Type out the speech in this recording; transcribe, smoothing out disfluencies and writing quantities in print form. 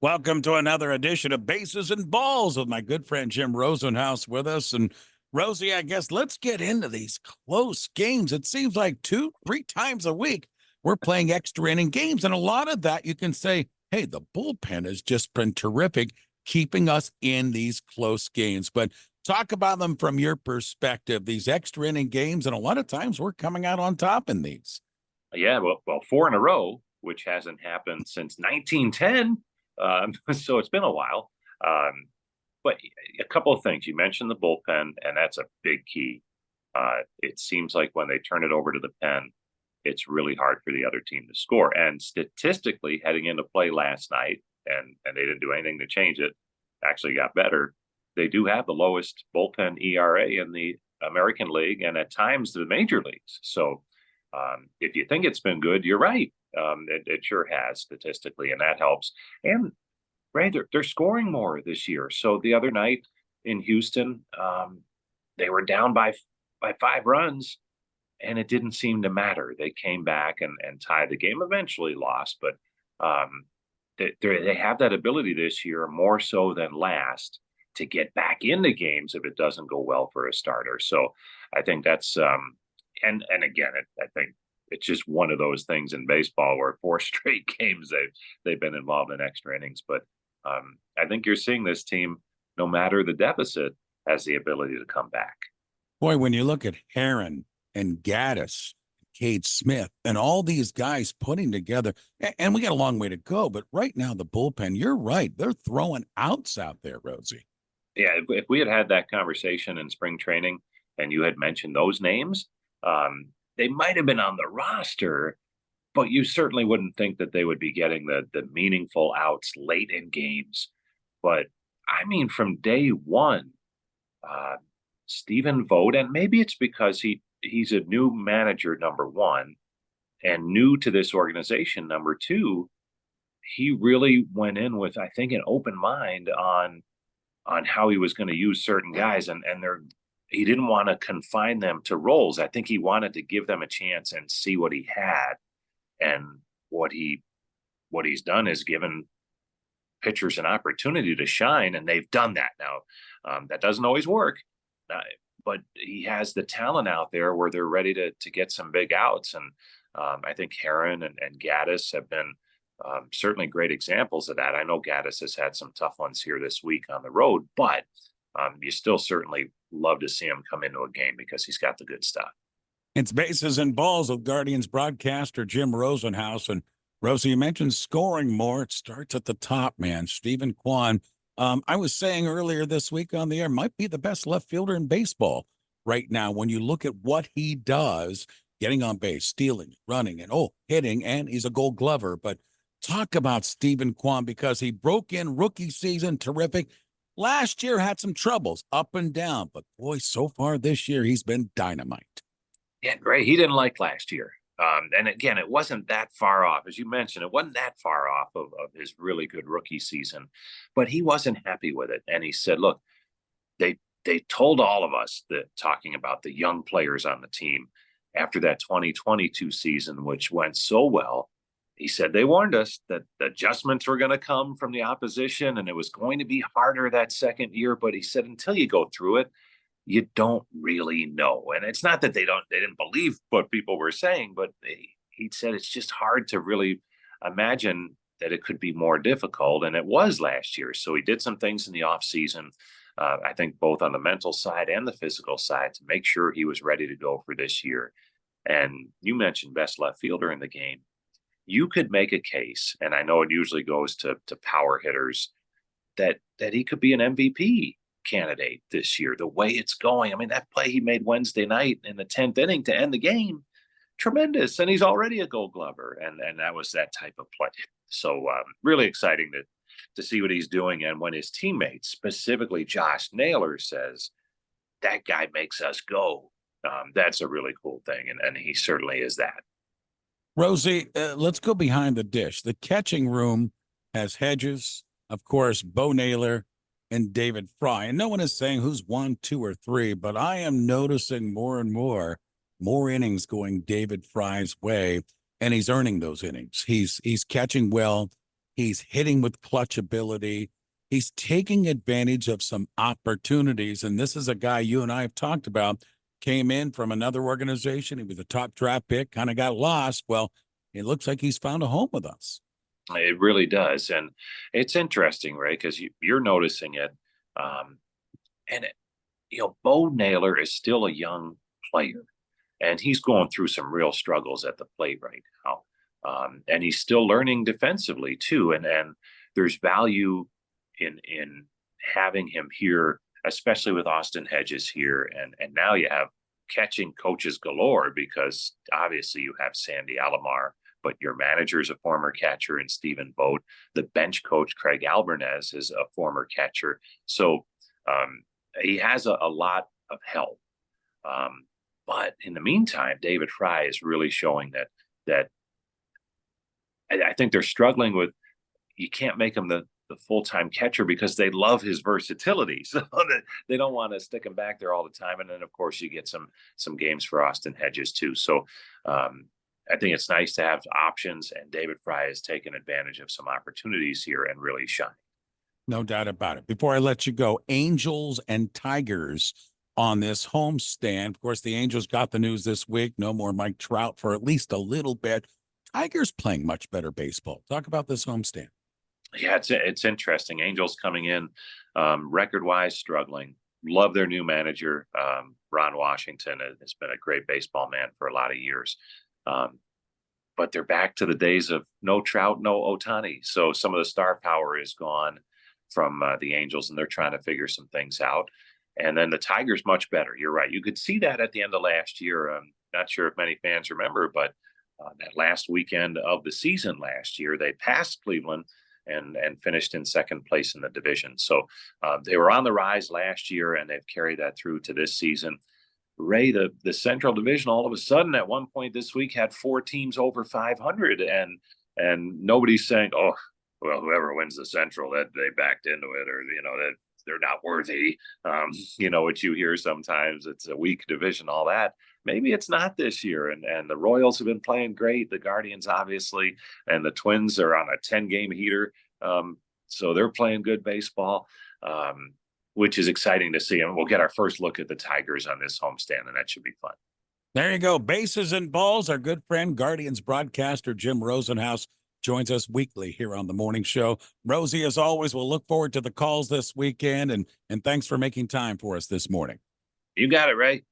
Welcome to another edition of Bases and Balls with my good friend Jim Rosenhaus with us. And Rosie, I guess let's get into these close games. It seems like 2, 3 times a week we're playing extra inning games. And a lot of that you can say, hey, the bullpen has just been terrific keeping us in these close games. But talk about them from your perspective, these extra inning games. And a lot of times we're coming out on top in these. Yeah, well, four in a row, which hasn't happened since 1910. So it's been a while. Um, but a couple of things. You mentioned the bullpen, and that's a big key. It seems like when they turn it over to the pen, it's really hard for the other team to score. And statistically, heading into play last night, and they didn't do anything to change it, actually got better. They do have the lowest bullpen ERA in the American League, and at times the major leagues. So if you think it's been good, you're right. It sure has statistically, and that helps. And right, they're scoring more this year. So the other night in Houston, they were down by 5 runs, and it didn't seem to matter. They came back and tied the game. Eventually lost, but they have that ability this year more so than last to get back into games if it doesn't go well for a starter. So I think that's and again, I think it's just one of those things in baseball where 4 straight games they've been involved in extra innings. But I think you're seeing this team, no matter the deficit, has the ability to come back. Boy, when you look at Heron and Gaddis, Cade Smith, and all these guys putting together, and we got a long way to go, but right now the bullpen, you're right, they're throwing outs out there, Rosie. Yeah, if we had had that conversation in spring training and you had mentioned those names, they might have been on the roster, but you certainly wouldn't think that they would be getting the meaningful outs late in games. But I mean, from day one, uh, Stephen Vogt, and maybe it's because he's a new manager, number one, and new to this organization, number two. He really went in with, I think, an open mind on how he was going to use certain guys, and they're he didn't want to confine them to roles. I think he wanted to give them a chance and see what he had, and what he's done is given pitchers an opportunity to shine, and they've done that now. That doesn't always work, uh, but he has the talent out there where they're ready to get some big outs. And I think Heron and Gaddis have been certainly great examples of that. I know Gaddis has had some tough ones here this week on the road, but you still certainly love to see him come into a game because he's got the good stuff. It's Bases and Balls with Guardians broadcaster Jim Rosenhaus. And Rosie, you mentioned scoring more. It starts at the top, man. Stephen Kwan. I was saying earlier this week on the air, might be the best left fielder in baseball right now. When you look at what he does, getting on base, stealing, running, and hitting, and he's a gold glover. But talk about Stephen Kwan because he broke in rookie season, terrific. Last year had some troubles up and down, but boy, so far this year, he's been dynamite. Yeah, great. He didn't like last year. And again, it wasn't that far off. As you mentioned, it wasn't that far off of his really good rookie season, but he wasn't happy with it. And he said, look, they told all of us that, talking about the young players on the team after that 2022 season, which went so well, he said they warned us that the adjustments were going to come from the opposition and it was going to be harder that second year. But he said, until you go through it, you don't really know. And it's not that they didn't believe what people were saying, but he said it's just hard to really imagine that it could be more difficult. And it was last year. So he did some things in the off season, I think both on the mental side and the physical side, to make sure he was ready to go for this year. And you mentioned best left fielder in the game. You could make a case, and I know it usually goes to power hitters, that he could be an MVP candidate this year. The way it's going, I mean, that play he made Wednesday night in the 10th inning to end the game, tremendous. And he's already a Gold Glover, and that was that type of play. So really exciting to see what he's doing. And when his teammates, specifically Josh Naylor, says that guy makes us go, that's a really cool thing, and he certainly is that. Rosie, let's go behind the dish. The catching room has Hedges, of course, Bo Naylor, and David Fry. And no one is saying who's 1, 2, or 3, but I am noticing more and more innings going David Fry's way, and he's earning those innings. He's catching well. He's hitting with clutch ability. He's taking advantage of some opportunities. And this is a guy you and I have talked about, came in from another organization. He was a top draft pick, kind of got lost. Well, it looks like he's found a home with us. It really does. And it's interesting, right? Because you're noticing it. And, Bo Naylor is still a young player, and he's going through some real struggles at the plate right now. And he's still learning defensively too. And there's value in having him here, especially with Austin Hedges here. And now you have catching coaches galore, because obviously you have Sandy Alomar, but your manager is a former catcher in Stephen Vogt. The bench coach, Craig Albarnez, is a former catcher. So he has a lot of help. But in the meantime, David Fry is really showing that I think they're struggling with, you can't make him the full-time catcher because they love his versatility. So they don't want to stick him back there all the time. And then of course you get some games for Austin Hedges too. So I think it's nice to have options, and David Fry has taken advantage of some opportunities here and really shined. No doubt about it. Before I let you go, Angels and Tigers on this homestand. Of course, the Angels got the news this week. No more Mike Trout for at least a little bit. Tigers playing much better baseball. Talk about this homestand. Yeah, it's interesting. Angels coming in record-wise struggling. Love their new manager. Ron Washington has been a great baseball man for a lot of years. But they're back to the days of no Trout, no Ohtani. So some of the star power is gone from the Angels, and they're trying to figure some things out. And then the Tigers much better. You're right. You could see that at the end of last year. I'm not sure if many fans remember, but that last weekend of the season last year, they passed Cleveland and finished in second place in the division. So they were on the rise last year, and they've carried that through to this season. Ray, the Central Division, all of a sudden at one point this week had 4 teams over 500, and nobody's saying, oh, well, whoever wins the Central, that they backed into it, or that they're not worthy. What you hear sometimes, it's a weak division, all that. Maybe it's not this year, and the Royals have been playing great. The Guardians, obviously, and the Twins are on a 10-game heater, so they're playing good baseball. Which is exciting to see. And we'll get our first look at the Tigers on this homestand, and that should be fun. There you go. Bases and balls. Our good friend, Guardians broadcaster Jim Rosenhaus, joins us weekly here on the morning show. Rosie, as always, we'll look forward to the calls this weekend, and thanks for making time for us this morning. You got it, Ray.